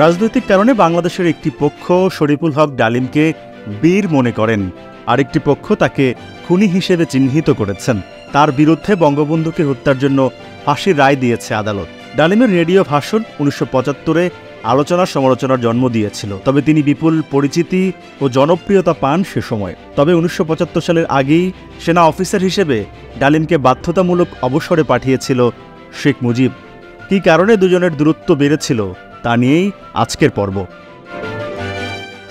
রাজনৈতিক কারণে বাংলাদেশের একটি পক্ষ শরীফুল হক ডালিমকে বীর মনে করেন, আরেকটি পক্ষ তাকে খুনি হিসেবে চিহ্নিত করেছেন। তার বিরুদ্ধে বঙ্গবন্ধুকে হত্যার জন্য ফাঁসির রায় দিয়েছে আদালত। ডালিমের রেডিও ভাষণ 1975-এ আলোচনা সমালোচনার জন্ম দিয়েছিল, তবে তিনি বিপুল পরিচিতি ও জনপ্রিয়তা পান সে সময়। তবে 1975 সালের আগেই সেনা অফিসার হিসেবে ডালিমকে বাধ্যতামূলক অবসরে পাঠিয়েছিল শেখ মুজিব। কী কারণে দুজনের দূরত্ব বেড়েছিল তা নিয়েই আজকের পর্ব।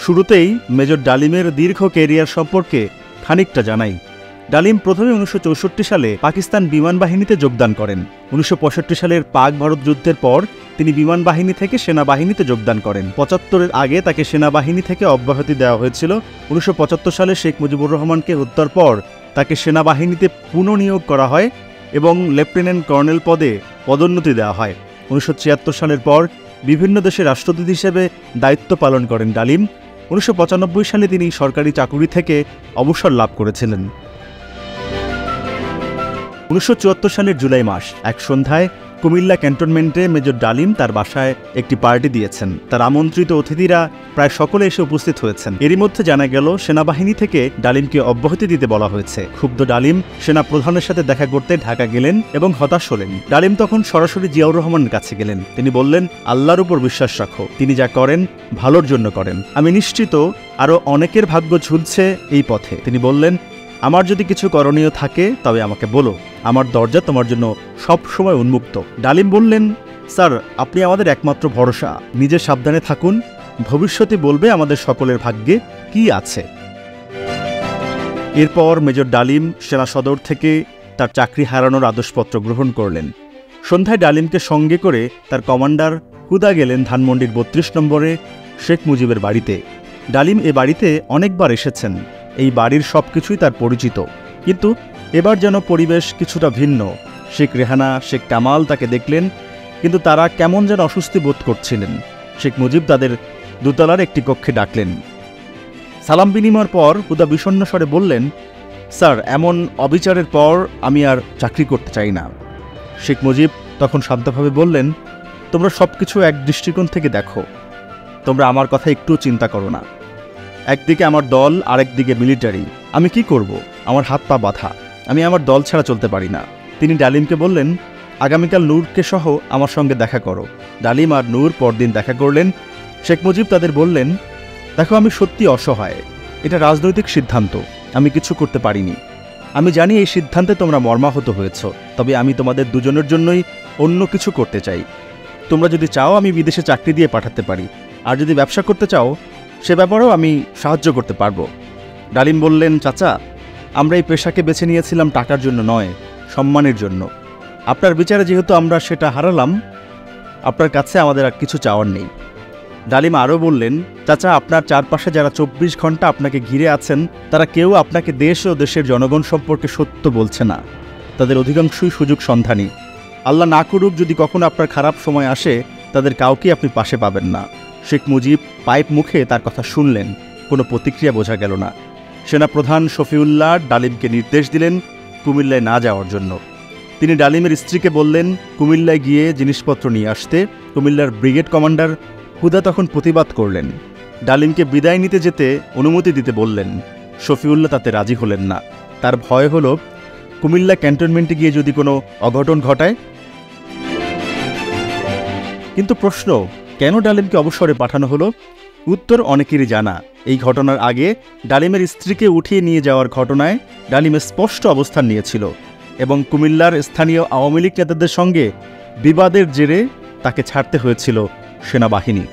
শুরুতেই মেজর ডালিমের দীর্ঘ ক্যারিয়ার সম্পর্কে খানিকটা জানাই। ডালিম প্রথমে 1964 সালে পাকিস্তান বিমান বাহিনীতে যোগদান করেন। 1965 সালের পাক ভারত যুদ্ধের পর তিনি বিমান বাহিনী থেকে সেনাবাহিনীতে যোগদান করেন। 75-এর আগে তাকে সেনাবাহিনী থেকে অব্যাহতি দেওয়া হয়েছিল। 1975 সালে শেখ মুজিবুর রহমানকে হত্যার পর তাকে সেনাবাহিনীতে পুনঃনিয়োগ করা হয় এবং লেফটেন্যান্ট কর্নেল পদে পদোন্নতি দেওয়া হয়। 1976 সালের পর বিভিন্ন দেশে রাষ্ট্রদূত হিসেবে দায়িত্ব পালন করেন ডালিম। 1995 সালে তিনি সরকারি চাকুরি থেকে অবসর লাভ করেছিলেন। 1974 সালের জুলাই মাস এক সন্ধ্যায় কুমিল্লা ক্যান্টনমেন্টে মেজর ডালিম তার বাসায় একটি পার্টি দিয়েছেন। তার আমন্ত্রিত অতিথিরা প্রায় সকলে এসে উপস্থিত হয়েছেন। এরই মধ্যে জানা গেল সেনাবাহিনী থেকে ডালিমকে অব্যাহতি দিতে বলা হয়েছে। ক্ষুব্ধ ডালিম সেনা প্রধানের সাথে দেখা করতে ঢাকা গেলেন এবং হতাশ হলেন। ডালিম তখন সরাসরি জিয়াউর রহমানের কাছে গেলেন। তিনি বললেন, আল্লাহর উপর বিশ্বাস রাখো, তিনি যা করেন ভালোর জন্য করেন। আমি নিশ্চিত আরও অনেকের ভাগ্য ঝুলছে এই পথে। তিনি বললেন, আমার যদি কিছু করণীয় থাকে তবে আমাকে বলো, আমার দরজা তোমার জন্য সব সময় উন্মুক্ত। ডালিম বললেন, স্যার, আপনি আমাদের একমাত্র ভরসা, নিজে সাবধানে থাকুন, ভবিষ্যতে বলবে আমাদের সকলের ভাগ্যে কি আছে। এরপর মেজর ডালিম সেনা সদর থেকে তার চাকরি হারানোর আদেশপত্র গ্রহণ করলেন। সন্ধ্যায় ডালিমকে সঙ্গে করে তার কমান্ডার হুদা গেলেন ধানমন্ডির 32 নম্বরে শেখ মুজিবের বাড়িতে। ডালিম এ বাড়িতে অনেকবার এসেছেন, এই বাড়ির সবকিছুই তার পরিচিত, কিন্তু এবার যেন পরিবেশ কিছুটা ভিন্ন। শেখ রেহানা, শেখ কামাল তাকে দেখলেন, কিন্তু তারা কেমন যেন অস্বস্তি বোধ করছিলেন। শেখ মুজিব তাদের দোতলার একটি কক্ষে ডাকলেন। সালাম বিনিময়ের পর হুদা বিষণ্ণ স্বরে বললেন, স্যার, এমন অবিচারের পর আমি আর চাকরি করতে চাই না। শেখ মুজিব তখন শান্তভাবে বললেন, তোমরা সবকিছু এক দৃষ্টিকোণ থেকে দেখো, তোমরা আমার কথা একটুও চিন্তা করো না। একদিকে আমার দল, আরেকদিকে মিলিটারি। আমি কি করব? আমার হাত পা বাঁধা, আমি আমার দল ছাড়া চলতে পারি না। তিনি ডালিমকে বললেন, আগামীকাল নূরকে সহ আমার সঙ্গে দেখা করো। ডালিম আর নূর পরদিন দেখা করলেন। শেখ মুজিব তাদের বললেন, দেখো, আমি সত্যি অসহায়, এটা রাজনৈতিক সিদ্ধান্ত, আমি কিছু করতে পারিনি। আমি জানি এই সিদ্ধান্তে তোমরা মর্মাহত হয়েছ, তবে আমি তোমাদের দুজনের জন্যই অন্য কিছু করতে চাই। তোমরা যদি চাও আমি বিদেশে চাকরি দিয়ে পাঠাতে পারি, আর যদি ব্যবসা করতে চাও সে ব্যাপারেও আমি সাহায্য করতে পারবো। ডালিম বললেন, চাচা, আমরা এই পেশাকে বেছে নিয়েছিলাম টাকার জন্য নয়, সম্মানের জন্য। আপনার বিচারে যেহেতু আমরা সেটা হারালাম, আপনার কাছে আমাদের আর কিছু চাওয়ার নেই। ডালিম আরও বললেন, চাচা, আপনার চারপাশে যারা 24 ঘন্টা আপনাকে ঘিরে আছেন তারা কেউ আপনাকে দেশ ও দেশের জনগণ সম্পর্কে সত্য বলছে না, তাদের অধিকাংশই সুযোগ সন্ধানী। আল্লাহ না করুক যদি কখনো আপনার খারাপ সময় আসে, তাদের কাউকে আপনি পাশে পাবেন না। শেখ মুজিব পাইপ মুখে তার কথা শুনলেন, কোনো প্রতিক্রিয়া বোঝা গেল না। সেনাপ্রধান শফিউল্লাহ ডালিমকে নির্দেশ দিলেন কুমিল্লায় না যাওয়ার জন্য। তিনি ডালিমের স্ত্রীকে বললেন কুমিল্লায় গিয়ে জিনিসপত্র নিয়ে আসতে। কুমিল্লার ব্রিগেড কমান্ডার হুদা তখন প্রতিবাদ করলেন, ডালিমকে বিদায় নিতে যেতে অনুমতি দিতে বললেন। শফিউল্লাহ তাতে রাজি হলেন না। তার ভয় হল কুমিল্লা ক্যান্টনমেন্টে গিয়ে যদি কোনো অঘটন ঘটায়। কিন্তু প্রশ্ন, কেন ডালিমকে অবসরে পাঠানো হলো? উত্তর অনেকেরই জানা। এই ঘটনার আগে ডালিমের স্ত্রীকে উঠিয়ে নিয়ে যাওয়ার ঘটনায় ডালিমের স্পষ্ট অবস্থান নিয়েছিল এবং কুমিল্লার স্থানীয় আওয়ামী লীগ নেতাদের সঙ্গে বিবাদের জেরে তাকে ছাড়তে হয়েছিল সেনাবাহিনী।